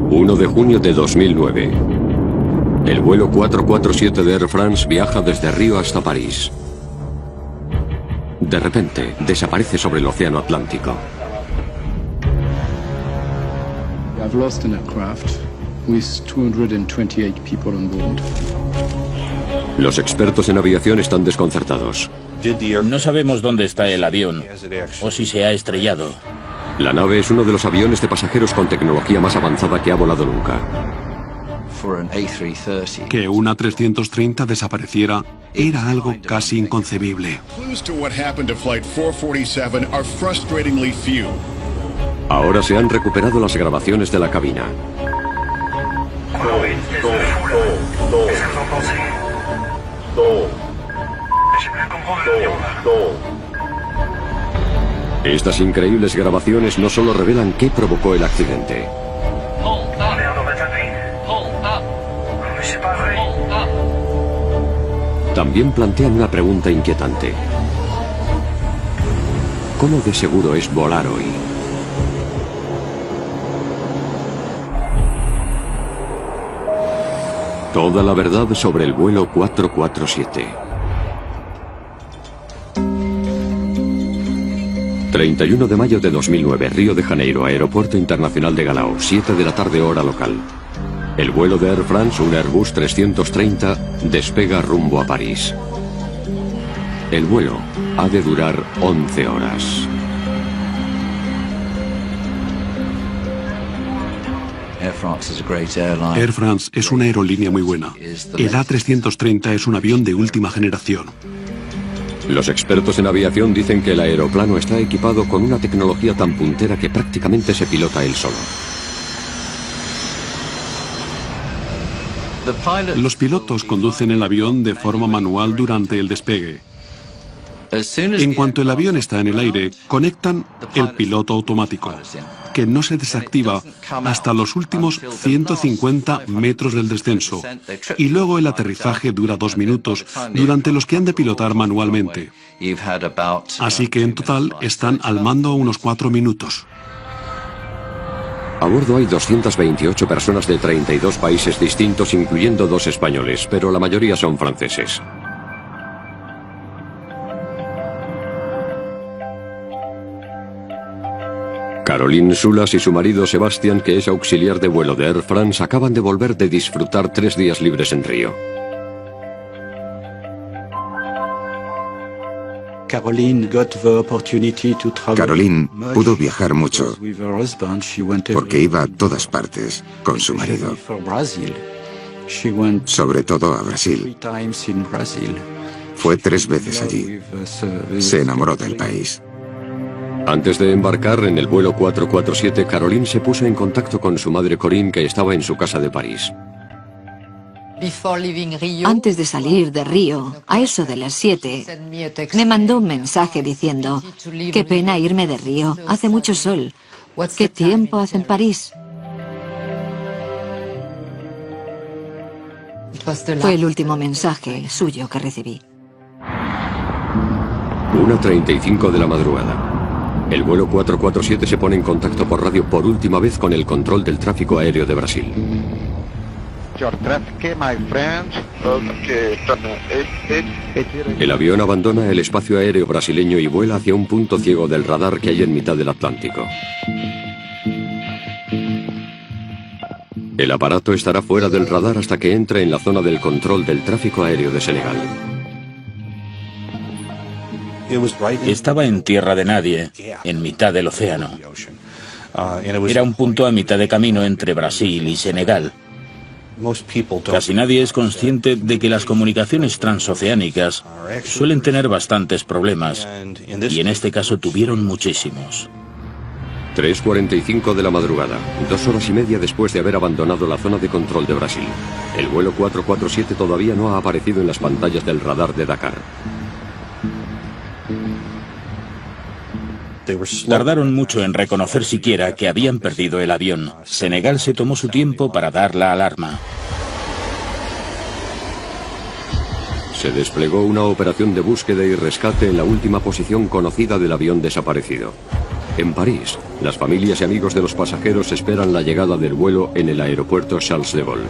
1 de junio de 2009. El vuelo 447 de Air France viaja desde Río hasta París. De repente, desaparece sobre el océano Atlántico. I've lost an aircraft with 228 people on board. Los expertos en aviación están desconcertados. No sabemos dónde está el avión o si se ha estrellado. La nave es uno de los aviones de pasajeros con tecnología más avanzada que ha volado nunca. Que una 330 desapareciera era algo casi inconcebible. Ahora se han recuperado las grabaciones de la cabina. Estas increíbles grabaciones no solo revelan qué provocó el accidente. También plantean una pregunta inquietante. ¿Cómo de seguro es volar hoy? Toda la verdad sobre el vuelo 447. 31 de mayo de 2009, Río de Janeiro, Aeropuerto Internacional de Galeão, 7 de la tarde hora local. El vuelo de Air France, un Airbus 330, despega rumbo a París. El vuelo ha de durar 11 horas. Air France es una aerolínea muy buena. El A330 es un avión de última generación. Los expertos en aviación dicen que el aeroplano está equipado con una tecnología tan puntera que prácticamente se pilota él solo. Los pilotos conducen el avión de forma manual durante el despegue. En cuanto el avión está en el aire, conectan el piloto automático, que no se desactiva hasta los últimos 150 metros del descenso, y luego el aterrizaje dura 2 minutos, durante los que han de pilotar manualmente. Así que en total están al mando unos 4 minutos. A bordo hay 228 personas de 32 países distintos, incluyendo 2 españoles, pero la mayoría son franceses. Caroline Soulas y su marido Sebastián, que es auxiliar de vuelo de Air France, acaban de volver de disfrutar 3 días libres en Río. Caroline pudo viajar mucho porque iba a todas partes con su marido, sobre todo a Brasil. Fue 3 veces allí. Se enamoró del país. Antes de embarcar en el vuelo 447, Caroline se puso en contacto con su madre Corinne, que estaba en su casa de París. Antes de salir de Río, a eso de las 7, me mandó un mensaje diciendo: qué pena irme de Río, hace mucho sol. ¿Qué tiempo hace en París? Fue el último mensaje suyo que recibí. 1:35 de la madrugada. El vuelo 447 se pone en contacto por radio por última vez con el control del tráfico aéreo de Brasil. El avión abandona el espacio aéreo brasileño y vuela hacia un punto ciego del radar que hay en mitad del Atlántico. El aparato estará fuera del radar hasta que entre en la zona del control del tráfico aéreo de Senegal. Estaba en tierra de nadie, en mitad del océano. Era un punto a mitad de camino entre Brasil y Senegal. Casi nadie es consciente de que las comunicaciones transoceánicas suelen tener bastantes problemas, y en este caso tuvieron muchísimos. 3:45 de la madrugada, 2 horas y media después de haber abandonado la zona de control de Brasil. El vuelo 447 todavía no ha aparecido en las pantallas del radar de Dakar. Tardaron mucho en reconocer siquiera que habían perdido el avión. Senegal se tomó su tiempo para dar la alarma. Se desplegó una operación de búsqueda y rescate en la última posición conocida del avión desaparecido. En París, las familias y amigos de los pasajeros esperan la llegada del vuelo en el aeropuerto Charles de Gaulle.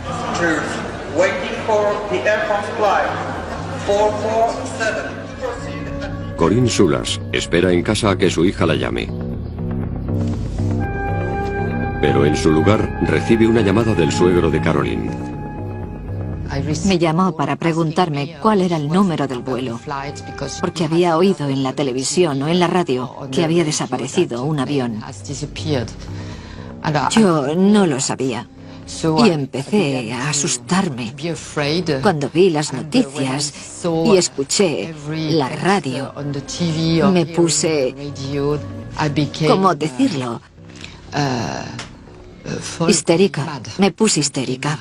Corinne Sulas espera en casa a que su hija la llame. Pero en su lugar recibe una llamada del suegro de Caroline. Me llamó para preguntarme cuál era el número del vuelo, porque había oído en la televisión o en la radio que había desaparecido un avión. Yo no lo sabía y empecé a asustarme cuando vi las noticias y escuché la radio. Me puse, ¿cómo decirlo? Histérica. Me puse histérica.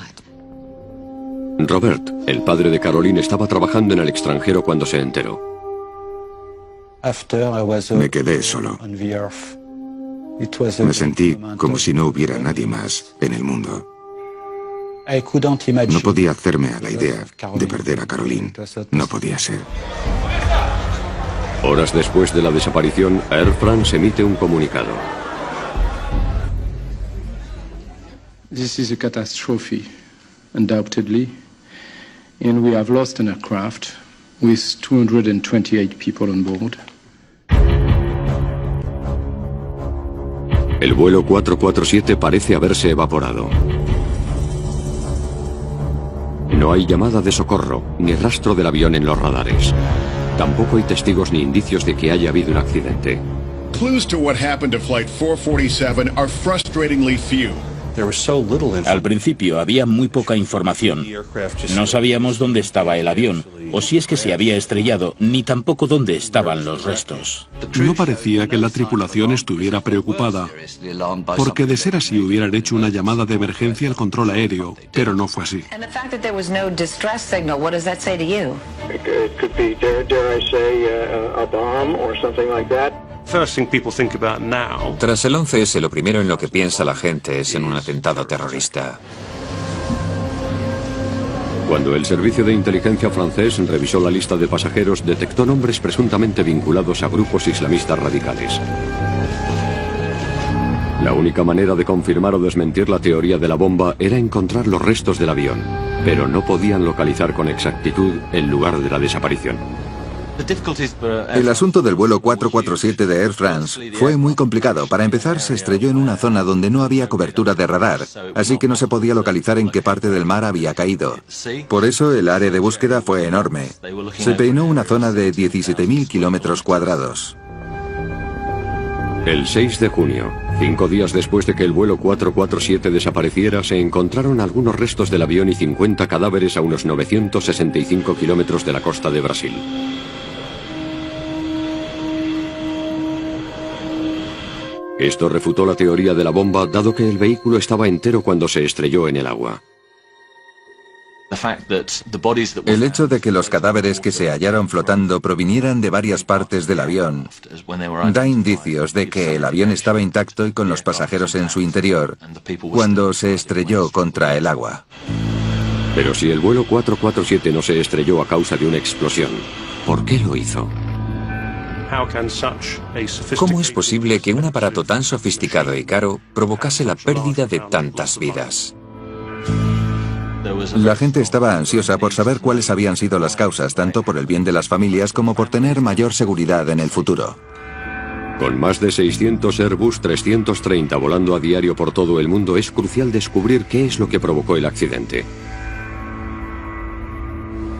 Robert, el padre de Caroline, estaba trabajando en el extranjero cuando se enteró. Me quedé solo. Me sentí como si no hubiera nadie más en el mundo. No podía hacerme a la idea de perder a Caroline. No podía ser. Horas después de la desaparición, Air France emite un comunicado. This is a catastrophe, undoubtedly. And we have lost an aircraft with 228 people on board. El vuelo 447 parece haberse evaporado. No hay llamada de socorro, ni rastro del avión en los radares. Tampoco hay testigos ni indicios de que haya habido un accidente. Clues to what happened to Flight 447 are frustratingly few. Al principio había muy poca información. No sabíamos dónde estaba el avión, o si es que se había estrellado, ni tampoco dónde estaban los restos. No parecía que la tripulación estuviera preocupada, porque de ser así hubieran hecho una llamada de emergencia al control aéreo, pero no fue así. Tras el 11S, lo primero en lo que piensa la gente es en un atentado terrorista. Cuando el servicio de inteligencia francés revisó la lista de pasajeros, detectó nombres presuntamente vinculados a grupos islamistas radicales. La única manera de confirmar o desmentir la teoría de la bomba era encontrar los restos del avión, pero no podían localizar con exactitud el lugar de la desaparición. El asunto del vuelo 447 de Air France fue muy complicado. Para empezar, se estrelló en una zona donde no había cobertura de radar, así que no se podía localizar en qué parte del mar había caído. Por eso el área de búsqueda fue enorme. Se peinó una zona de 17.000 kilómetros cuadrados. El 6 de junio, 5 días después de que el vuelo 447 desapareciera, se encontraron algunos restos del avión y 50 cadáveres a unos 965 kilómetros de la costa de Brasil. Esto refutó la teoría de la bomba, dado que el vehículo estaba entero cuando se estrelló en el agua. El hecho de que los cadáveres que se hallaron flotando provinieran de varias partes del avión da indicios de que el avión estaba intacto y con los pasajeros en su interior cuando se estrelló contra el agua. Pero si el vuelo 447 no se estrelló a causa de una explosión, ¿por qué lo hizo? ¿Cómo es posible que un aparato tan sofisticado y caro provocase la pérdida de tantas vidas? La gente estaba ansiosa por saber cuáles habían sido las causas, tanto por el bien de las familias como por tener mayor seguridad en el futuro. Con más de 600 Airbus 330 volando a diario por todo el mundo, es crucial descubrir qué es lo que provocó el accidente.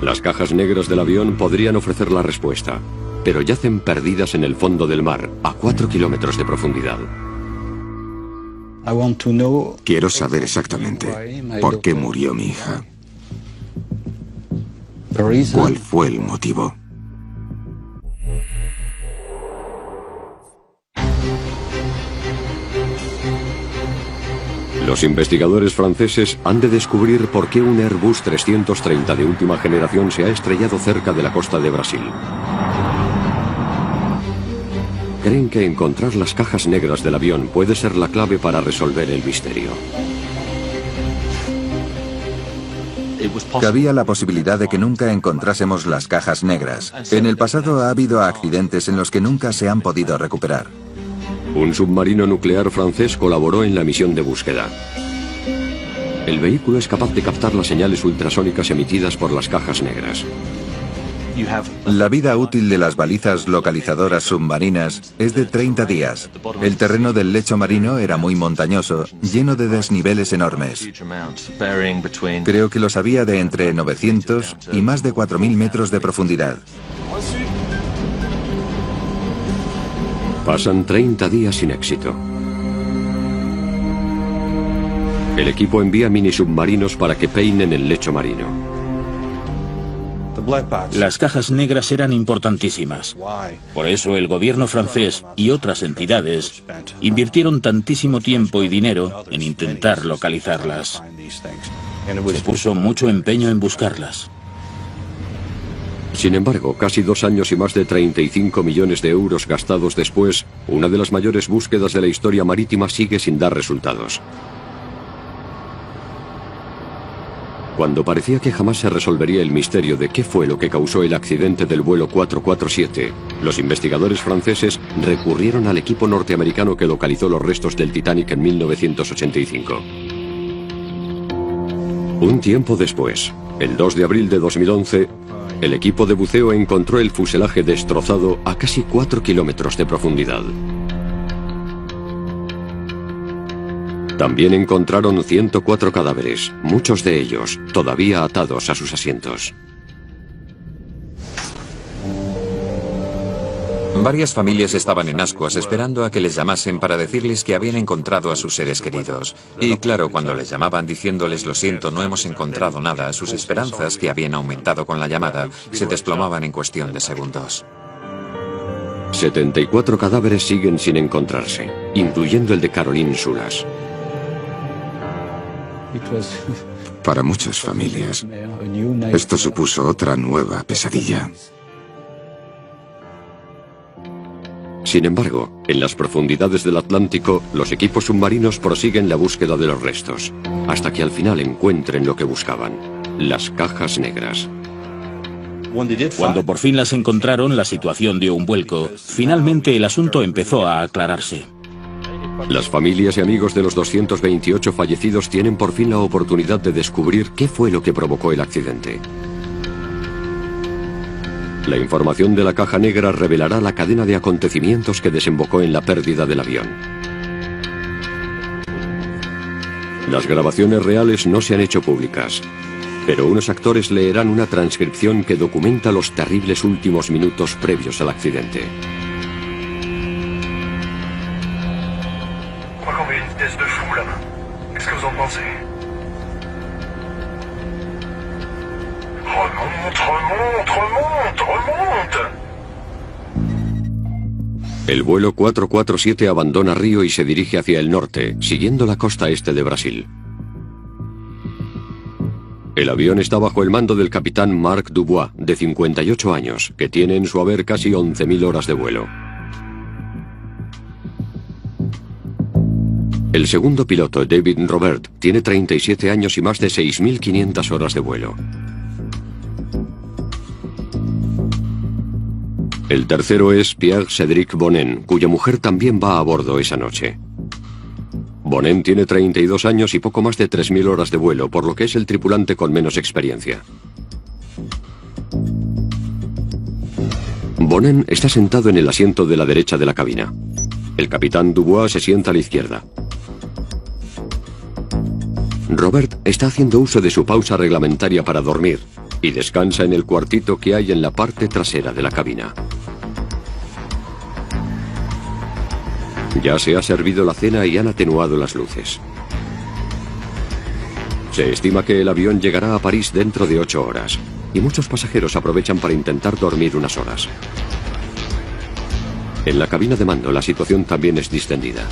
Las cajas negras del avión podrían ofrecer la respuesta, pero yacen perdidas en el fondo del mar, a 4 kilómetros de profundidad. Quiero saber exactamente por qué murió mi hija. ¿Cuál fue el motivo? Los investigadores franceses han de descubrir por qué un Airbus 330 de última generación se ha estrellado cerca de la costa de Brasil. Creen que encontrar las cajas negras del avión puede ser la clave para resolver el misterio. Cabía la posibilidad de que nunca encontrásemos las cajas negras. En el pasado ha habido accidentes en los que nunca se han podido recuperar. Un submarino nuclear francés colaboró en la misión de búsqueda. El vehículo es capaz de captar las señales ultrasónicas emitidas por las cajas negras. La vida útil de las balizas localizadoras submarinas es de 30 días. El terreno del lecho marino era muy montañoso, lleno de desniveles enormes. Creo que los había de entre 900 y más de 4.000 metros de profundidad. Pasan 30 días sin éxito. El equipo envía mini submarinos para que peinen el lecho marino. Las cajas negras eran importantísimas. Por eso el gobierno francés y otras entidades invirtieron tantísimo tiempo y dinero en intentar localizarlas. Se puso mucho empeño en buscarlas. Sin embargo, casi 2 años y más de 35 millones de euros gastados después, una de las mayores búsquedas de la historia marítima sigue sin dar resultados. Cuando parecía que jamás se resolvería el misterio de qué fue lo que causó el accidente del vuelo 447, los investigadores franceses recurrieron al equipo norteamericano que localizó los restos del Titanic en 1985. Un tiempo después, el 2 de abril de 2011, el equipo de buceo encontró el fuselaje destrozado a casi 4 kilómetros de profundidad. También encontraron 104 cadáveres, muchos de ellos todavía atados a sus asientos. Varias familias estaban en ascuas esperando a que les llamasen para decirles que habían encontrado a sus seres queridos. Y claro, cuando les llamaban diciéndoles lo siento, no hemos encontrado nada, sus esperanzas, que habían aumentado con la llamada, se desplomaban en cuestión de segundos. 74 cadáveres siguen sin encontrarse, incluyendo el de Caroline Soulas. Para muchas familias, esto supuso otra nueva pesadilla. Sin embargo, en las profundidades del Atlántico, los equipos submarinos prosiguen la búsqueda de los restos, hasta que al final encuentren lo que buscaban, las cajas negras. Cuando por fin las encontraron, la situación dio un vuelco. Finalmente el asunto empezó a aclararse. Las familias y amigos de los 228 fallecidos tienen por fin la oportunidad de descubrir qué fue lo que provocó el accidente. La información de la caja negra revelará la cadena de acontecimientos que desembocó en la pérdida del avión. Las grabaciones reales no se han hecho públicas, pero unos actores leerán una transcripción que documenta los terribles últimos minutos previos al accidente. El vuelo 447 abandona Río y se dirige hacia el norte, siguiendo la costa este de Brasil. El avión está bajo el mando del capitán Marc Dubois, de 58 años, que tiene en su haber casi 11.000 horas de vuelo. El segundo piloto, David Robert, tiene 37 años y más de 6.500 horas de vuelo. El tercero es Pierre-Cédric Bonin, cuya mujer también va a bordo esa noche. Bonin tiene 32 años y poco más de 3.000 horas de vuelo, por lo que es el tripulante con menos experiencia. Bonin está sentado en el asiento de la derecha de la cabina. El capitán Dubois se sienta a la izquierda. Robert está haciendo uso de su pausa reglamentaria para dormir y descansa en el cuartito que hay en la parte trasera de la cabina. Ya se ha servido la cena y han atenuado las luces. Se estima que el avión llegará a París dentro de 8 horas, y muchos pasajeros aprovechan para intentar dormir unas horas. En la cabina de mando la situación también es distendida.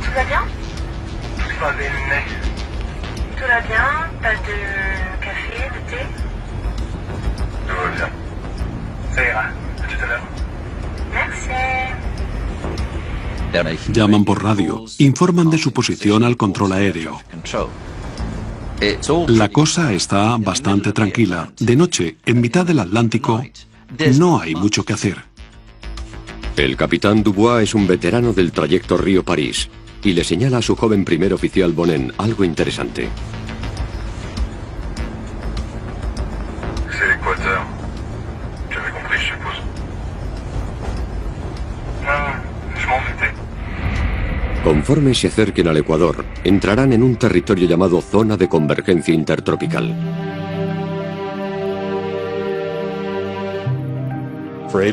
¿Todo va bien? Todo va bien. ¿Todo va bien? ¿Pas de café, de té? Todo va bien. Ça ira. A tout à l'heure. Llaman por radio, informan de su posición al control aéreo. La cosa está bastante tranquila. De noche, en mitad del Atlántico, no hay mucho que hacer. El capitán Dubois es un veterano del trayecto Río-París y le señala a su joven primer oficial Bonin algo interesante. Conforme se acerquen al Ecuador, entrarán en un territorio llamado Zona de Convergencia Intertropical.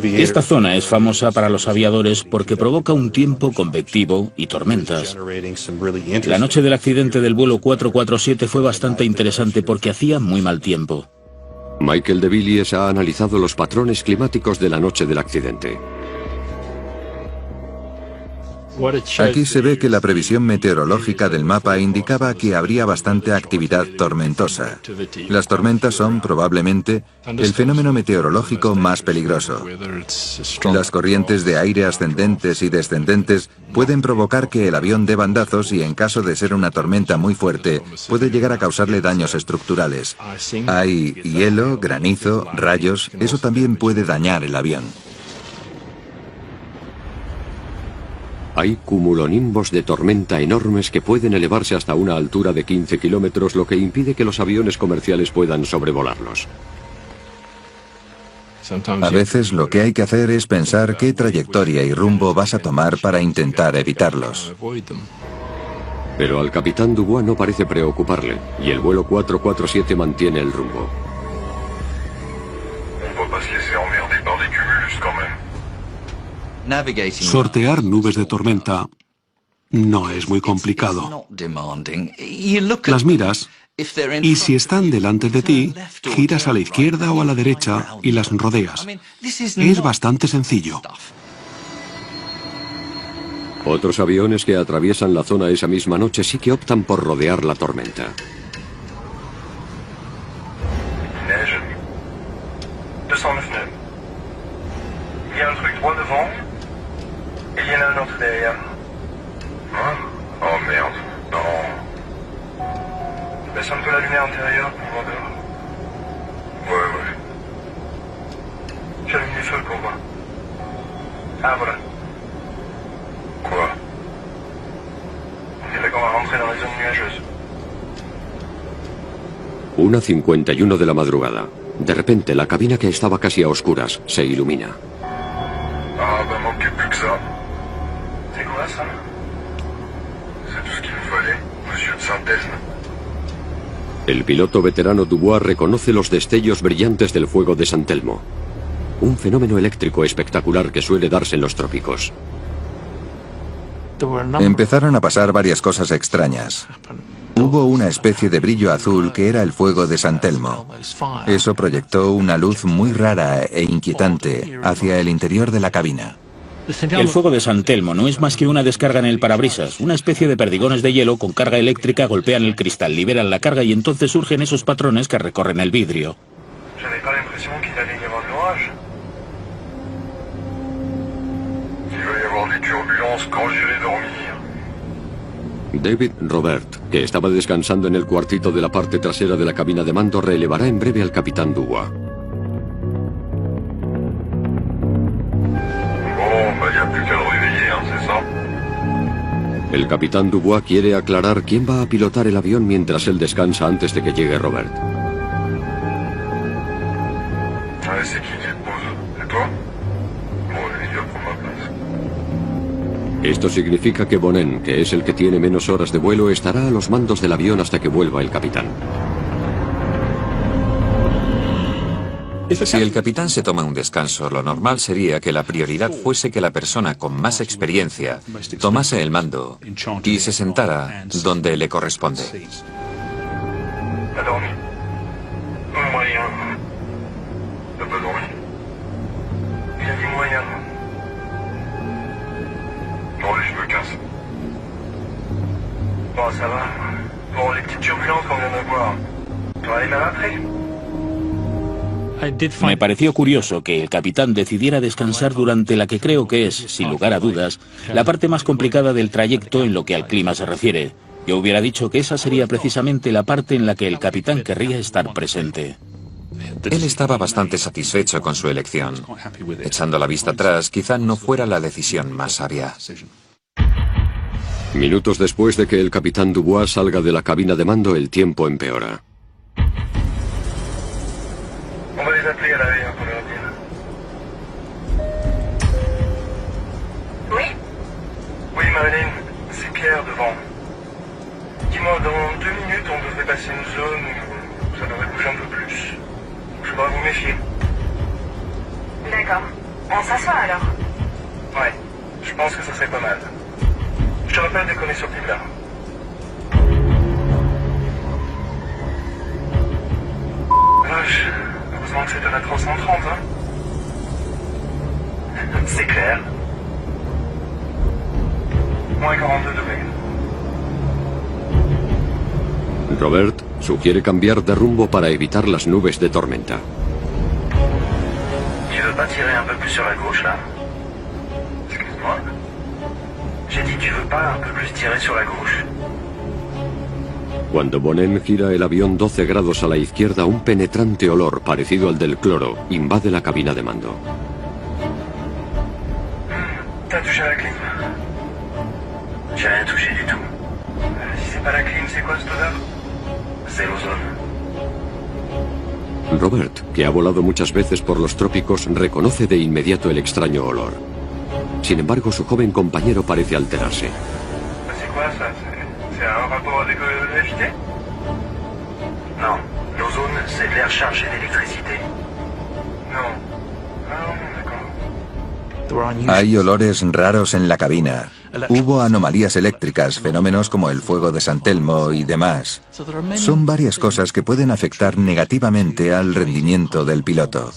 Esta zona es famosa para los aviadores porque provoca un tiempo convectivo y tormentas. La noche del accidente del vuelo 447 fue bastante interesante porque hacía muy mal tiempo. Michael de Villiers ha analizado los patrones climáticos de la noche del accidente. Aquí se ve que la previsión meteorológica del mapa indicaba que habría bastante actividad tormentosa. Las tormentas son, probablemente, el fenómeno meteorológico más peligroso. Las corrientes de aire ascendentes y descendentes pueden provocar que el avión dé bandazos y, en caso de ser una tormenta muy fuerte, puede llegar a causarle daños estructurales. Hay hielo, granizo, rayos, eso también puede dañar el avión. Hay cumulonimbos de tormenta enormes que pueden elevarse hasta una altura de 15 kilómetros, lo que impide que los aviones comerciales puedan sobrevolarlos. A veces lo que hay que hacer es pensar qué trayectoria y rumbo vas a tomar para intentar evitarlos. Pero al capitán Dubois no parece preocuparle, y el vuelo 447 mantiene el rumbo. Sortear nubes de tormenta no es muy complicado. Las miras y si están delante de ti, giras a la izquierda o a la derecha y las rodeas. Es bastante sencillo. Otros aviones que atraviesan la zona esa misma noche sí que optan por rodear la tormenta. Il y en a un autre derrière. Hein? Oh merde, non. Baisse un peu la lumière intérieure pour voir dehors. Ouais. J'allume les feux pour voir. Ah voilà. Quoi? On dirait qu'on va rentrer dans les zones nuageuses. 1:51 de la madrugada. De repente, la cabina que estaba casi a oscuras se ilumina. Ah bah manquait plus que ça. C'est quoi ça? C'est tout ce qu'il nous fallait, monsieur de Saint-Esme. El piloto veterano Dubois reconoce los destellos brillantes del fuego de San Telmo, un fenómeno eléctrico espectacular que suele darse en los trópicos. Empezaron a pasar varias cosas extrañas. Hubo una especie de brillo azul que era el fuego de San Telmo. Eso proyectó una luz muy rara e inquietante hacia el interior de la cabina. El fuego de San Telmo no es más que una descarga en el parabrisas. Una especie de perdigones de hielo con carga eléctrica golpean el cristal, liberan la carga y entonces surgen esos patrones que recorren el vidrio. David Robert, que estaba descansando en el cuartito de la parte trasera de la cabina de mando, relevará en breve al capitán Dubois. El capitán Dubois quiere aclarar quién va a pilotar el avión mientras él descansa antes de que llegue Robert. Esto significa que Bonin, que es el que tiene menos horas de vuelo, estará a los mandos del avión hasta que vuelva el capitán. Si el capitán se toma un descanso, lo normal sería que la prioridad fuese que la persona con más experiencia tomase el mando y se sentara donde le corresponde. Bon, ça va. Bon, les petites turbulences qu'on vient de voir. Tu vas aller mal après? Me pareció curioso que el capitán decidiera descansar durante la que creo que es, sin lugar a dudas, la parte más complicada del trayecto en lo que al clima se refiere. Yo hubiera dicho que esa sería precisamente la parte en la que el capitán querría estar presente. Él estaba bastante satisfecho con su elección. Echando la vista atrás, quizá no fuera la decisión más sabia. Minutos después de que el capitán Dubois salga de la cabina de mando, el tiempo empeora. Oui, Madeleine, c'est Pierre devant. Dis-moi, dans 2 minutes, on devrait passer une zone où ça devrait bouger un peu plus. Je dois vous méfier. D'accord. On s'assoit alors? Ouais, je pense que ça serait pas mal. Je te rappelle dès qu'on est sur le là. Vache, heureusement que c'était la 330, hein? C'est clair. Moins 42 degrés. Robert sugiere cambiar de rumbo para evitar las nubes de tormenta. Tu veux pas tirer un peu plus sur la gauche, là? Excuse-moi. J'ai dit, tu veux pas un peu plus tirer sur la gauche? Cuando Bonin gira el avión 12 grados a la izquierda, un penetrante olor parecido al del cloro invade la cabina de mando. T'as touché à la clim? J'ai rien touché du tout. Si c'est pas la clim, c'est quoi cette odeur? C'est l'ozone. Robert, que ha volado muchas veces por los trópicos, reconoce de inmediato el extraño olor. Sin embargo, su joven compañero parece alterarse. C'est quoi ça? C'est un rapport avec l'électricité? Non, l'ozone, c'est de l'air chargé d'électricité. Non. Ah, d'accord. Hay olores raros en la cabina. Hubo anomalías eléctricas, fenómenos como el fuego de San Telmo y demás. Son varias cosas que pueden afectar negativamente al rendimiento del piloto.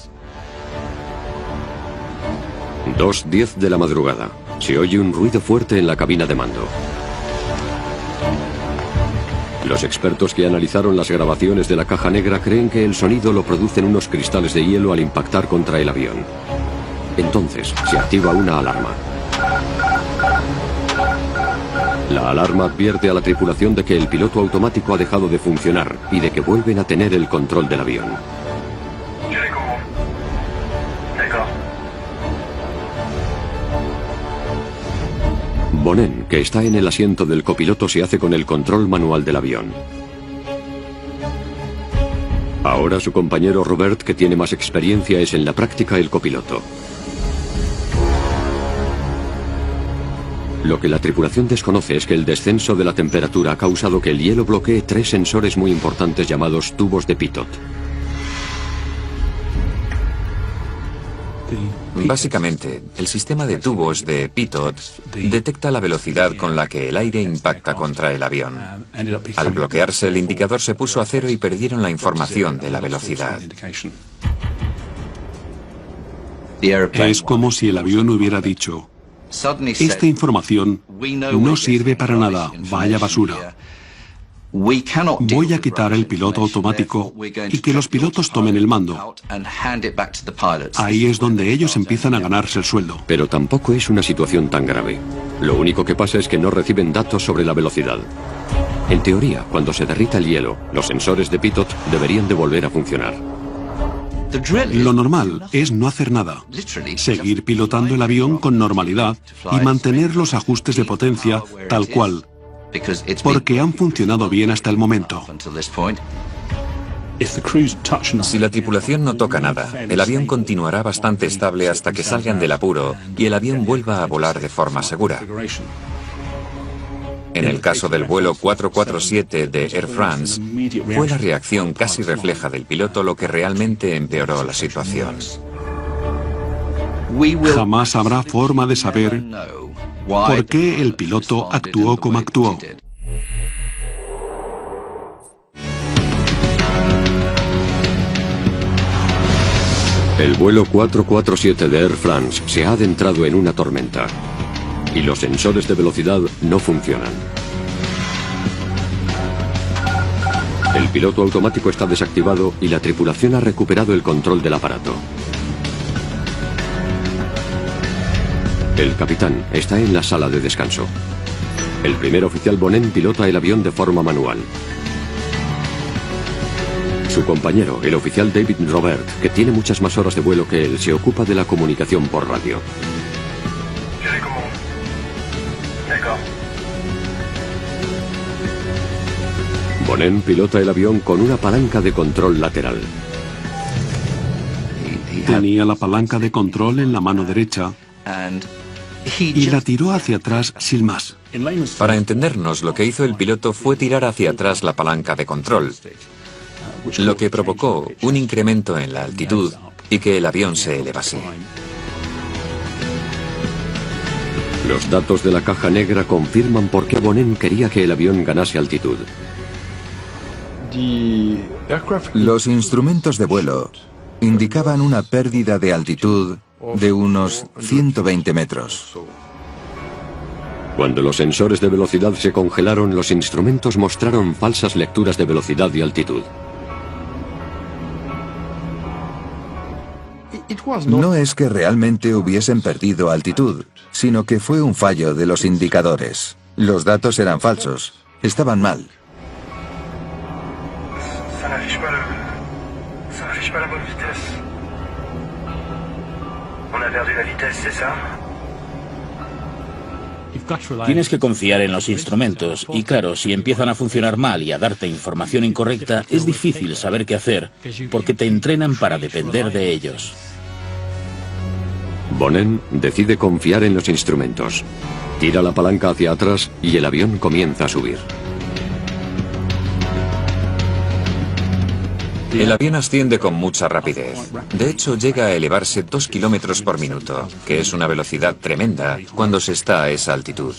2:10 de la madrugada. Se oye un ruido fuerte en la cabina de mando. Los expertos que analizaron las grabaciones de la caja negra creen que el sonido lo producen unos cristales de hielo al impactar contra el avión. Entonces, se activa una alarma. La alarma advierte a la tripulación de que el piloto automático ha dejado de funcionar y de que vuelven a tener el control del avión. Bonin, que está en el asiento del copiloto, se hace con el control manual del avión. Ahora su compañero Robert, que tiene más experiencia, es en la práctica el copiloto. Lo que la tripulación desconoce es que el descenso de la temperatura ha causado que el hielo bloquee 3 sensores muy importantes llamados tubos de pitot. Básicamente, el sistema de tubos de pitot detecta la velocidad con la que el aire impacta contra el avión. Al bloquearse, el indicador se puso a 0 y perdieron la información de la velocidad. Es como si el avión hubiera dicho: esta información no sirve para nada, vaya basura. Voy a quitar el piloto automático y que los pilotos tomen el mando. Ahí es donde ellos empiezan a ganarse el sueldo. Pero tampoco es una situación tan grave. Lo único que pasa es que no reciben datos sobre la velocidad. En teoría, cuando se derrita el hielo, los sensores de pitot deberían de volver a funcionar. Lo normal es no hacer nada, seguir pilotando el avión con normalidad y mantener los ajustes de potencia tal cual, porque han funcionado bien hasta el momento. Si la tripulación no toca nada, el avión continuará bastante estable hasta que salgan del apuro y el avión vuelva a volar de forma segura. En el caso del vuelo 447 de Air France, fue la reacción casi refleja del piloto lo que realmente empeoró la situación. Jamás habrá forma de saber por qué el piloto actuó como actuó. El vuelo 447 de Air France se ha adentrado en una tormenta y los sensores de velocidad no funcionan. El piloto automático está desactivado y la tripulación ha recuperado el control del aparato. El capitán está en la sala de descanso. El primer oficial Bonin pilota el avión de forma manual. Su compañero, el oficial David Robert, que tiene muchas más horas de vuelo que él, se ocupa de la comunicación por radio. Bonin pilota el avión con una palanca de control lateral. Tenía la palanca de control en la mano derecha y la tiró hacia atrás sin más. Para entendernos, lo que hizo el piloto fue tirar hacia atrás la palanca de control, lo que provocó un incremento en la altitud y que el avión se elevase. Los datos de la caja negra confirman por qué Bonin quería que el avión ganase altitud. Los instrumentos de vuelo indicaban una pérdida de altitud de unos 120 metros. Cuando los sensores de velocidad se congelaron, los instrumentos mostraron falsas lecturas de velocidad y altitud. No es que realmente hubiesen perdido altitud, sino que fue un fallo de los indicadores. Los datos eran falsos, estaban mal. Tienes que confiar en los instrumentos y claro, si empiezan a funcionar mal y a darte información incorrecta, es difícil saber qué hacer porque te entrenan para depender de ellos. Bonin decide confiar en los instrumentos. Tira la palanca hacia atrás y el avión comienza a subir. El avión asciende con mucha rapidez. De hecho, llega a elevarse 2 kilómetros por minuto, que es una velocidad tremenda cuando se está a esa altitud.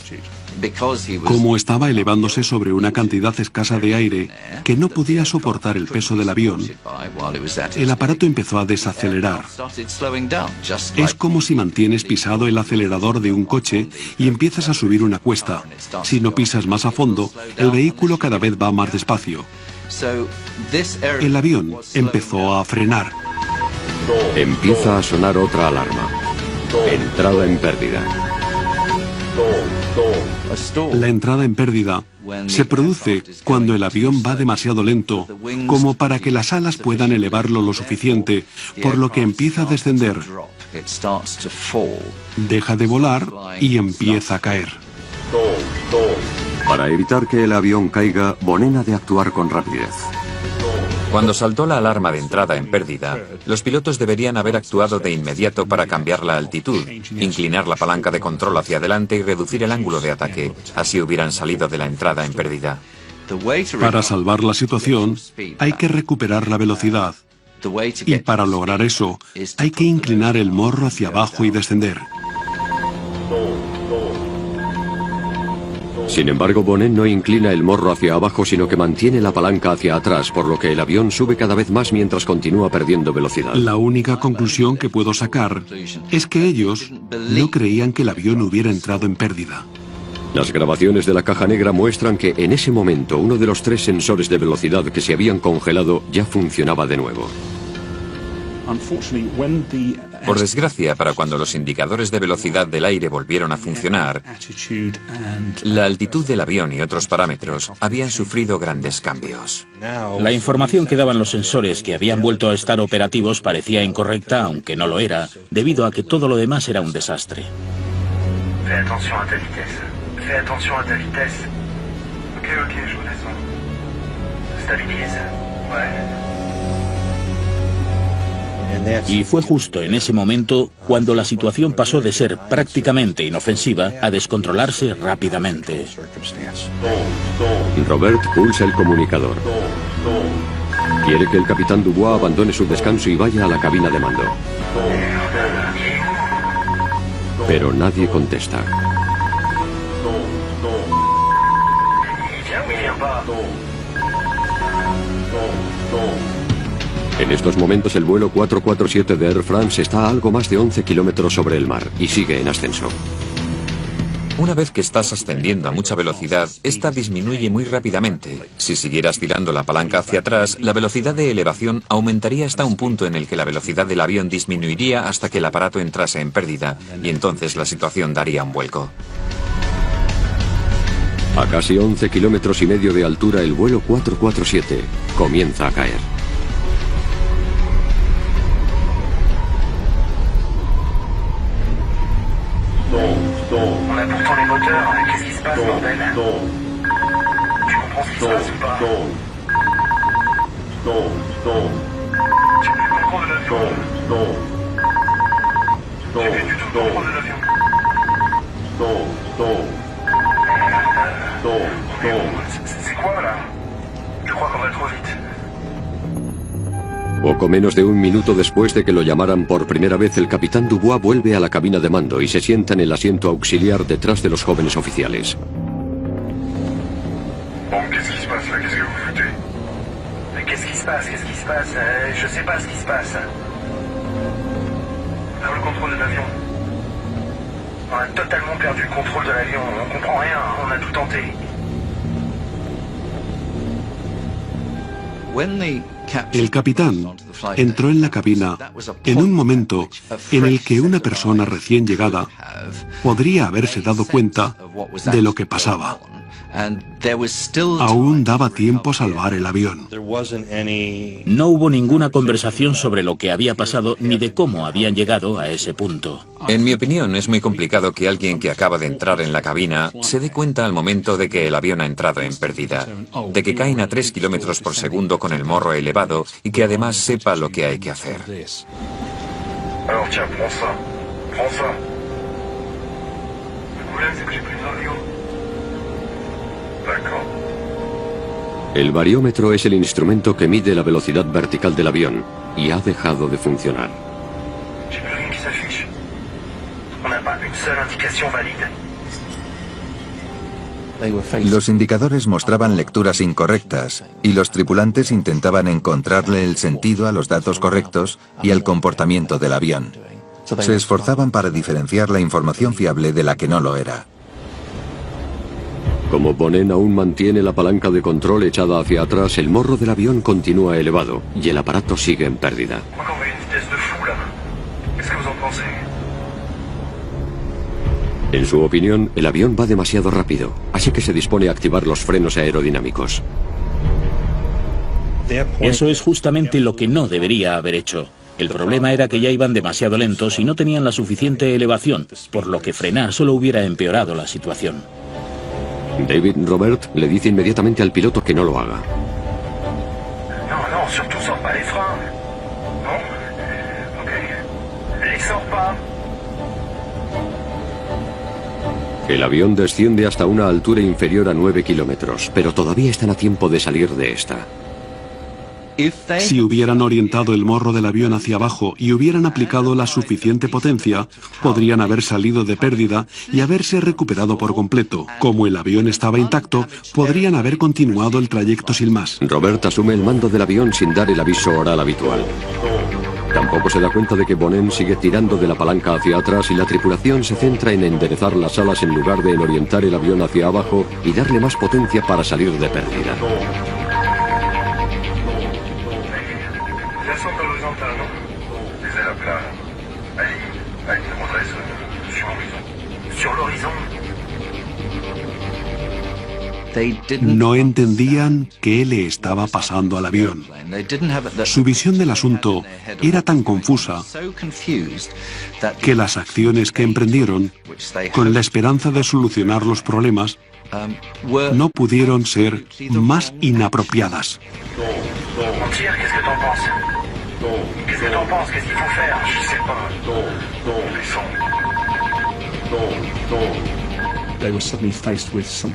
Como estaba elevándose sobre una cantidad escasa de aire que no podía soportar el peso del avión, el aparato empezó a desacelerar. Es como si mantienes pisado el acelerador de un coche y empiezas a subir una cuesta. Si no pisas más a fondo, el vehículo cada vez va más despacio. El avión empezó a frenar. Empieza a sonar otra alarma. Entrada en pérdida. La entrada en pérdida se produce cuando el avión va demasiado lento como para que las alas puedan elevarlo lo suficiente, por lo que empieza a descender. Deja de volar y empieza a caer. Para evitar que el avión caiga, Bonin ha de actuar con rapidez. Cuando saltó la alarma de entrada en pérdida, los pilotos deberían haber actuado de inmediato para cambiar la altitud, inclinar la palanca de control hacia adelante y reducir el ángulo de ataque. Así hubieran salido de la entrada en pérdida. Para salvar la situación, hay que recuperar la velocidad. Y para lograr eso, hay que inclinar el morro hacia abajo y descender. Sin embargo, Bonin no inclina el morro hacia abajo, sino que mantiene la palanca hacia atrás, por lo que el avión sube cada vez más mientras continúa perdiendo velocidad. La única conclusión que puedo sacar es que ellos no creían que el avión hubiera entrado en pérdida. Las grabaciones de la caja negra muestran que en ese momento uno de los 3 sensores de velocidad que se habían congelado ya funcionaba de nuevo. Por desgracia, para cuando los indicadores de velocidad del aire volvieron a funcionar, la altitud del avión y otros parámetros habían sufrido grandes cambios. La información que daban los sensores que habían vuelto a estar operativos parecía incorrecta, aunque no lo era, debido a que todo lo demás era un desastre. Fais attention à ta vitesse. Fais attention à ta vitesse. Ok, je redescends. Stabilise. Ouais. Y fue justo en ese momento cuando la situación pasó de ser prácticamente inofensiva a descontrolarse rápidamente. Robert pulsa el comunicador. Quiere que el capitán Dubois abandone su descanso y vaya a la cabina de mando. Pero nadie contesta. En estos momentos el vuelo 447 de Air France está a algo más de 11 kilómetros sobre el mar y sigue en ascenso. Una vez que estás ascendiendo a mucha velocidad, esta disminuye muy rápidamente. Si siguieras tirando la palanca hacia atrás, la velocidad de elevación aumentaría hasta un punto en el que la velocidad del avión disminuiría hasta que el aparato entrase en pérdida, y entonces la situación daría un vuelco. A casi 11 kilómetros y medio de altura, el vuelo 447 comienza a caer. On a pourtant les moteurs, qu'est-ce qui se passe, bordel? Tu comprends ce qui se passe ou pas? J'ai plus le contrôle de l'avion. J'ai plus du tout le contrôle de l'avion. C'est quoi là? Je crois qu'on va trop vite. Poco menos de un minuto después de que lo llamaran por primera vez, el capitán Dubois vuelve a la cabina de mando y se sienta en el asiento auxiliar detrás de los jóvenes oficiales. Bon, qu'est-ce qui se passe là? Qu'est-ce que vous foutez? Qu'est-ce qui se passe? Qu'est-ce qui se passe? Je sais pas ce qui se passe. Dans le contrôle de l'avion. On a totalement perdu le contrôle de l'avion. On comprend rien. On a tout tenté. El capitán entró en la cabina en un momento en el que una persona recién llegada podría haberse dado cuenta de lo que pasaba. Aún daba tiempo a salvar el avión. No hubo ninguna conversación sobre lo que había pasado ni de cómo habían llegado a ese punto. En mi opinión, es muy complicado que alguien que acaba de entrar en la cabina se dé cuenta al momento de que el avión ha entrado en pérdida, de que caen a 3 kilómetros por segundo con el morro elevado y que además sepa lo que hay que hacer. Alors tiens, prends ça. Prends ça. Le problème, c'est que j'ai plus d'avion. D'accord. El bariómetro es el instrumento que mide la velocidad vertical del avión y ha dejado de funcionar. J'ai plus rien qui s'affiche. On n'a pas une seule indication valide. Los indicadores mostraban lecturas incorrectas y los tripulantes intentaban encontrarle el sentido a los datos correctos y al comportamiento del avión. Se esforzaban para diferenciar la información fiable de la que no lo era. Como Bonnen aún mantiene la palanca de control echada hacia atrás, el morro del avión continúa elevado y el aparato sigue en pérdida. En su opinión, el avión va demasiado rápido, así que se dispone a activar los frenos aerodinámicos. Eso es justamente lo que no debería haber hecho. El problema era que ya iban demasiado lentos y no tenían la suficiente elevación, por lo que frenar solo hubiera empeorado la situación. David Robert le dice inmediatamente al piloto que no lo haga. No, surtout sors pas les freins. Non? Ok. Les sors pas. El avión desciende hasta una altura inferior a 9 kilómetros, pero todavía están a tiempo de salir de esta. Si hubieran orientado el morro del avión hacia abajo y hubieran aplicado la suficiente potencia, podrían haber salido de pérdida y haberse recuperado por completo. Como el avión estaba intacto, podrían haber continuado el trayecto sin más. Robert asume el mando del avión sin dar el aviso oral habitual. Tampoco se da cuenta de que Bonnen sigue tirando de la palanca hacia atrás y la tripulación se centra en enderezar las alas en lugar de en orientar el avión hacia abajo y darle más potencia para salir de pérdida. No entendían qué le estaba pasando al avión. Su visión del asunto era tan confusa que las acciones que emprendieron, con la esperanza de solucionar los problemas, no pudieron ser más inapropiadas.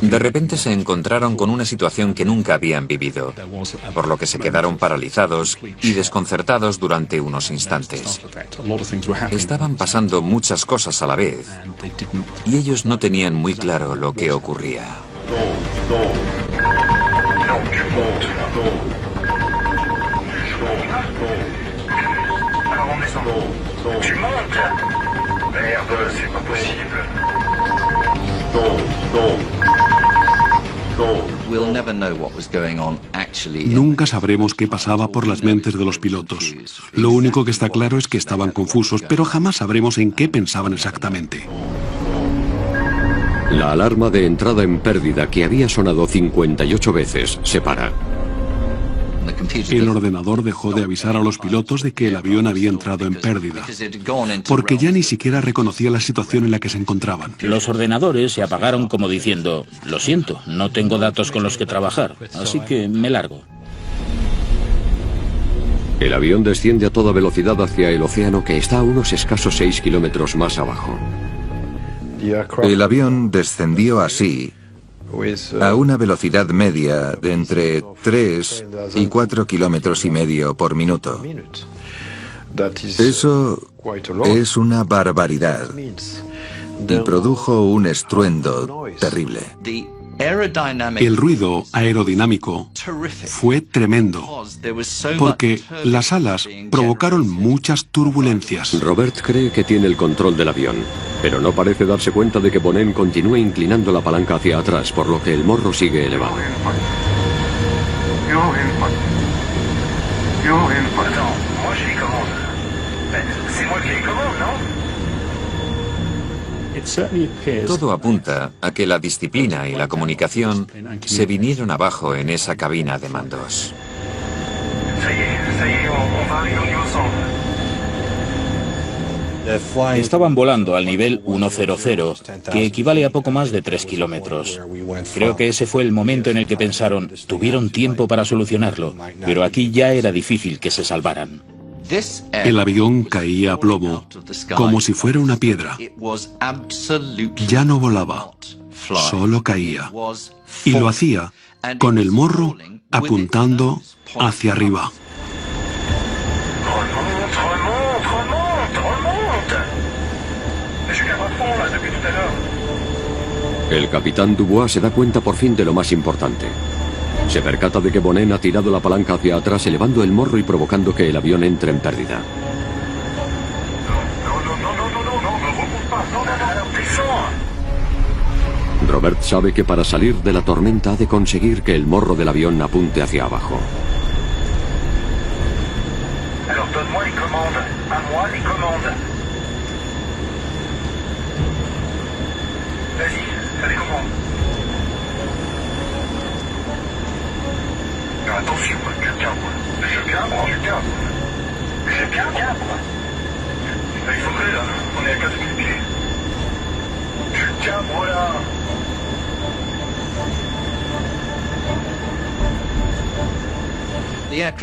De repente se encontraron con una situación que nunca habían vivido, por lo que se quedaron paralizados y desconcertados durante unos instantes. Estaban pasando muchas cosas a la vez y ellos no tenían muy claro lo que ocurría. Nunca sabremos qué pasaba por las mentes de los pilotos. Lo único que está claro es que estaban confusos, pero jamás sabremos en qué pensaban exactamente. La alarma de entrada en pérdida, que había sonado 58 veces, se para. El ordenador dejó de avisar a los pilotos de que el avión había entrado en pérdida, porque ya ni siquiera reconocía la situación en la que se encontraban. Los ordenadores se apagaron como diciendo, lo siento, no tengo datos con los que trabajar, así que me largo. El avión desciende a toda velocidad hacia el océano, que está a unos escasos 6 kilómetros más abajo. El avión descendió así, a una velocidad media de entre 3 y 4 kilómetros y medio por minuto. Eso es una barbaridad y produjo un estruendo terrible. El ruido aerodinámico fue tremendo, porque las alas provocaron muchas turbulencias. Robert cree que tiene el control del avión, pero no parece darse cuenta de que Bonin continúa inclinando la palanca hacia atrás, por lo que el morro sigue elevado. Todo apunta a que la disciplina y la comunicación se vinieron abajo en esa cabina de mandos. Estaban volando al nivel 100, que equivale a poco más de 3 kilómetros. Creo que ese fue el momento en el que pensaron, tuvieron tiempo para solucionarlo, pero aquí ya era difícil que se salvaran. El avión caía a plomo, como si fuera una piedra. Ya no volaba, solo caía. Y lo hacía con el morro apuntando hacia arriba. El capitán Dubois se da cuenta por fin de lo más importante. Se percata de que Bonin ha tirado la palanca hacia atrás, elevando el morro y provocando que el avión entre en pérdida. Robert sabe que para salir de la tormenta ha de conseguir que el morro del avión apunte hacia abajo.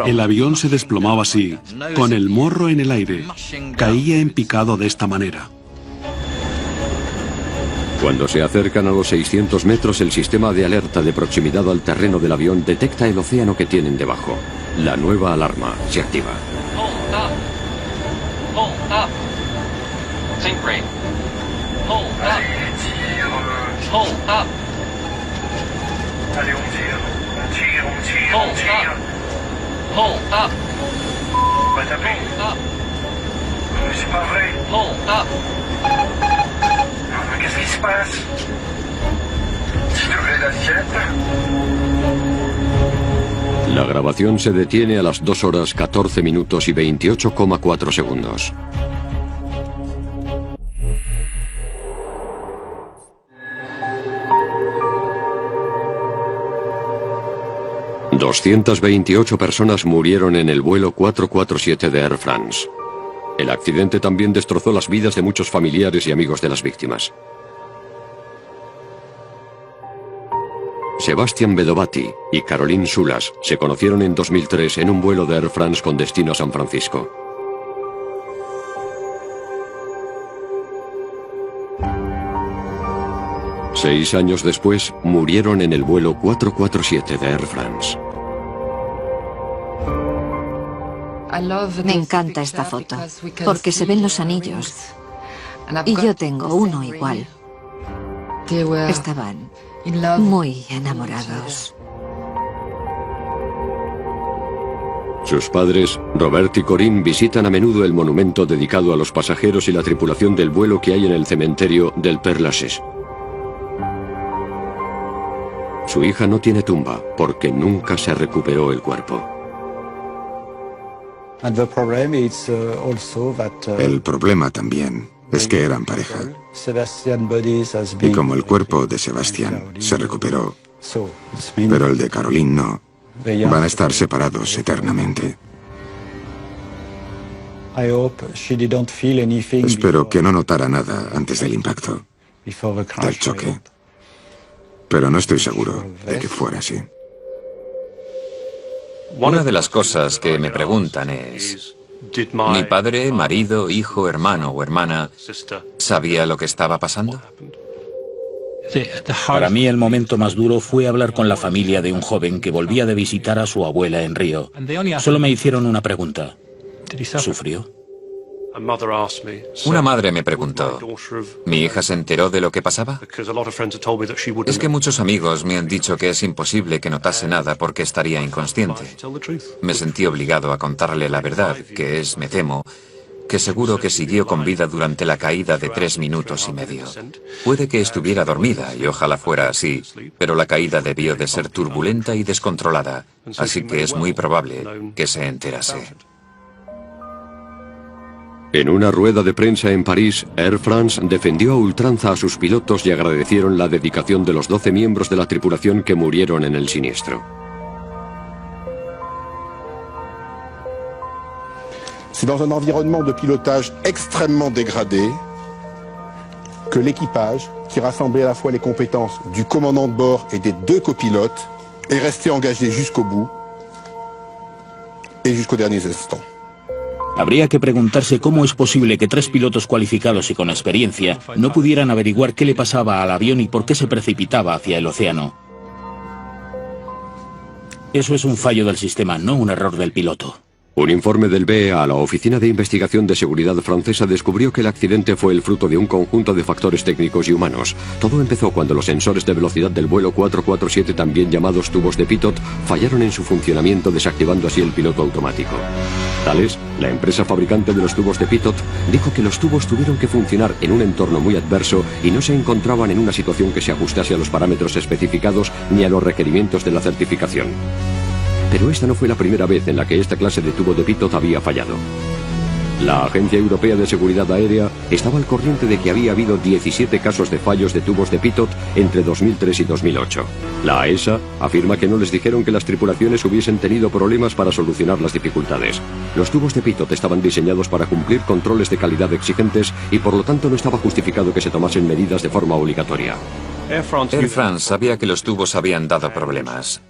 El avión se desplomaba así, con el morro en el aire. Caía en picado de esta manera. Cuando se acercan a los 600 metros, el sistema de alerta de proximidad al terreno del avión detecta el océano que tienen debajo. La nueva alarma se activa. Qu'est-ce qui se passe? Tu devrais l'assiette? La grabación se detiene a las 2 horas 14 minutos y 28,4 segundos. ...228 personas murieron en el vuelo 447 de Air France. El accidente también destrozó las vidas de muchos familiares y amigos de las víctimas. Sebastian Bedovati y Caroline Soulas se conocieron en 2003 en un vuelo de Air France con destino a San Francisco. Seis años después, murieron en el vuelo 447 de Air France. Me encanta esta foto, porque se ven los anillos. Y yo tengo uno igual. Estaban muy enamorados. Sus padres, Robert y Corinne, visitan a menudo el monumento dedicado a los pasajeros y la tripulación del vuelo que hay en el cementerio del Père Lachaise. Su hija no tiene tumba, porque nunca se recuperó el cuerpo. El problema también es que eran pareja. Y como el cuerpo de Sebastián se recuperó, pero el de Caroline no, Van a estar separados eternamente. Espero que no notara nada antes del impacto, del choque. Pero no estoy seguro de que fuera así. Una de las cosas que me preguntan es, ¿mi padre, marido, hijo, hermano o hermana sabía lo que estaba pasando? Para mí el momento más duro fue hablar con la familia de un joven que volvía de visitar a su abuela en Río. Solo me hicieron una pregunta. ¿Sufrió? Una madre me preguntó, ¿mi hija se enteró de lo que pasaba? Es que muchos amigos me han dicho que es imposible que notase nada porque estaría inconsciente. Me sentí obligado a contarle la verdad, que es, me temo, que seguro que siguió con vida durante la caída de 3 minutos y medio. Puede que estuviera dormida, y ojalá fuera así, pero la caída debió de ser turbulenta y descontrolada, así que es muy probable que se enterase. En una rueda de prensa en París, Air France defendió a ultranza a sus pilotos y agradecieron la dedicación de los 12 miembros de la tripulación que murieron en el siniestro. C'est dans un environnement de pilotage extrêmement dégradé que l'équipage, qui rassemblait à la fois les compétences du commandant de bord et des 2 copilotes, est resté engagé jusqu'au bout et jusqu'aux derniers instants. Habría que preguntarse cómo es posible que 3 pilotos cualificados y con experiencia no pudieran averiguar qué le pasaba al avión y por qué se precipitaba hacia el océano. Eso es un fallo del sistema, no un error del piloto. Un informe del BEA, la Oficina de Investigación de Seguridad francesa, descubrió que el accidente fue el fruto de un conjunto de factores técnicos y humanos. Todo empezó cuando los sensores de velocidad del vuelo 447, también llamados tubos de pitot, fallaron en su funcionamiento, desactivando así el piloto automático. Thales, la empresa fabricante de los tubos de pitot, dijo que los tubos tuvieron que funcionar en un entorno muy adverso y no se encontraban en una situación que se ajustase a los parámetros especificados ni a los requerimientos de la certificación. Pero esta no fue la primera vez en la que esta clase de tubo de pitot había fallado. La Agencia Europea de Seguridad Aérea estaba al corriente de que había habido 17 casos de fallos de tubos de pitot entre 2003 y 2008. La AESA afirma que no les dijeron que las tripulaciones hubiesen tenido problemas para solucionar las dificultades. Los tubos de pitot estaban diseñados para cumplir controles de calidad exigentes y por lo tanto no estaba justificado que se tomasen medidas de forma obligatoria. Air France sabía que los tubos habían dado problemas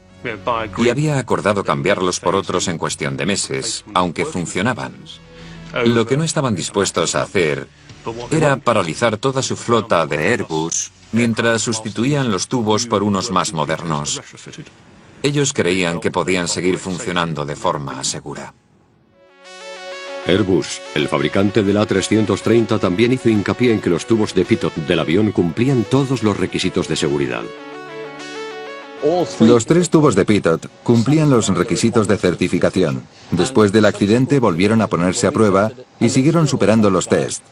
y había acordado cambiarlos por otros en cuestión de meses, aunque funcionaban. Lo que no estaban dispuestos a hacer era paralizar toda su flota de Airbus mientras sustituían los tubos por unos más modernos. Ellos creían que podían seguir funcionando de forma segura. Airbus, el fabricante del A330, también hizo hincapié en que los tubos de pitot del avión cumplían todos los requisitos de seguridad. Los 3 tubos de pitot cumplían los requisitos de certificación. Después del accidente volvieron a ponerse a prueba y siguieron superando los test.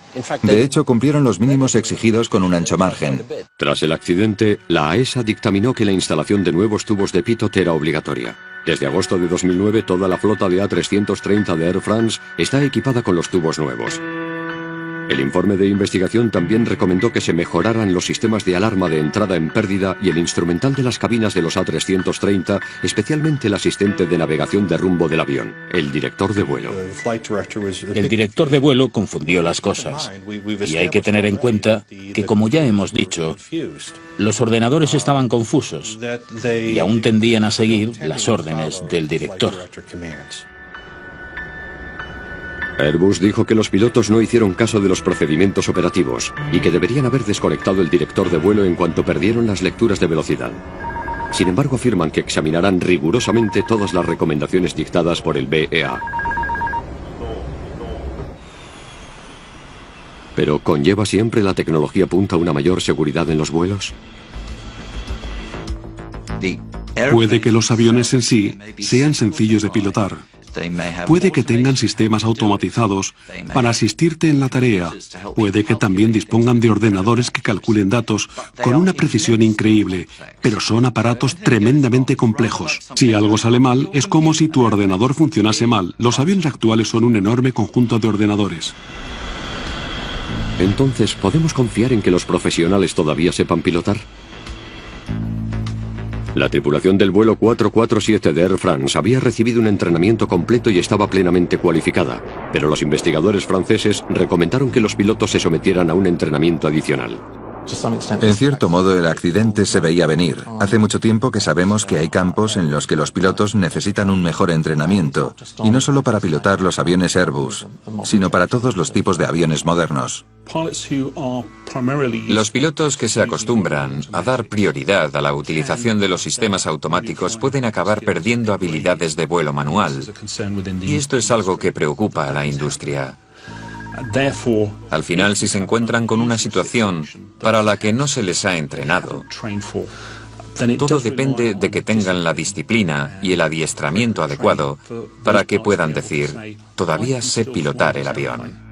De hecho, cumplieron los mínimos exigidos con un ancho margen. Tras el accidente, la AESA dictaminó que la instalación de nuevos tubos de pitot era obligatoria. Desde agosto de 2009, toda la flota de A330 de Air France está equipada con los tubos nuevos. El informe de investigación también recomendó que se mejoraran los sistemas de alarma de entrada en pérdida y el instrumental de las cabinas de los A330, especialmente el asistente de navegación de rumbo del avión, el director de vuelo. El director de vuelo confundió las cosas. Y hay que tener en cuenta que, como ya hemos dicho, los ordenadores estaban confusos y aún tendían a seguir las órdenes del director. Airbus dijo que los pilotos no hicieron caso de los procedimientos operativos y que deberían haber desconectado el director de vuelo en cuanto perdieron las lecturas de velocidad. Sin embargo, afirman que examinarán rigurosamente todas las recomendaciones dictadas por el BEA. ¿Pero conlleva siempre la tecnología punta una mayor seguridad en los vuelos? Puede que los aviones en sí sean sencillos de pilotar. Puede que tengan sistemas automatizados para asistirte en la tarea. Puede que también dispongan de ordenadores que calculen datos con una precisión increíble, pero son aparatos tremendamente complejos. Si algo sale mal, es como si tu ordenador funcionase mal. Los aviones actuales son un enorme conjunto de ordenadores. Entonces, ¿podemos confiar en que los profesionales todavía sepan pilotar? La tripulación del vuelo 447 de Air France había recibido un entrenamiento completo y estaba plenamente cualificada, pero los investigadores franceses recomendaron que los pilotos se sometieran a un entrenamiento adicional. En cierto modo, el accidente se veía venir. Hace mucho tiempo que sabemos que hay campos en los que los pilotos necesitan un mejor entrenamiento, y no solo para pilotar los aviones Airbus, sino para todos los tipos de aviones modernos. Los pilotos que se acostumbran a dar prioridad a la utilización de los sistemas automáticos pueden acabar perdiendo habilidades de vuelo manual, y esto es algo que preocupa a la industria. Al final, si se encuentran con una situación para la que no se les ha entrenado, todo depende de que tengan la disciplina y el adiestramiento adecuado para que puedan decir, todavía sé pilotar el avión.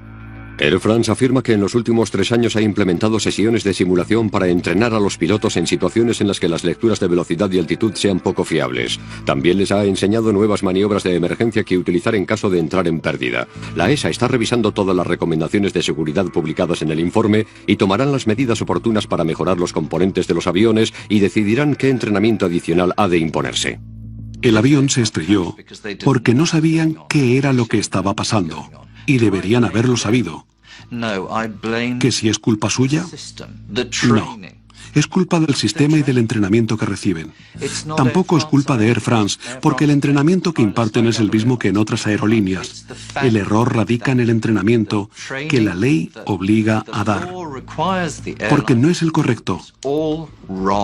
Air France afirma que en los últimos 3 años ha implementado sesiones de simulación para entrenar a los pilotos en situaciones en las que las lecturas de velocidad y altitud sean poco fiables. También les ha enseñado nuevas maniobras de emergencia que utilizar en caso de entrar en pérdida. La ESA está revisando todas las recomendaciones de seguridad publicadas en el informe y tomarán las medidas oportunas para mejorar los componentes de los aviones y decidirán qué entrenamiento adicional ha de imponerse. El avión se estrelló porque no sabían qué era lo que estaba pasando, y deberían haberlo sabido. ¿Que si es culpa suya? No. Es culpa del sistema y del entrenamiento que reciben. Tampoco es culpa de Air France, porque el entrenamiento que imparten es el mismo que en otras aerolíneas. El error radica en el entrenamiento que la ley obliga a dar, porque no es el correcto.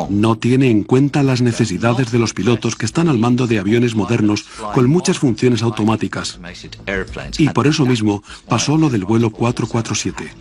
No tiene en cuenta las necesidades de los pilotos que están al mando de aviones modernos con muchas funciones automáticas. Y por eso mismo pasó lo del vuelo 447.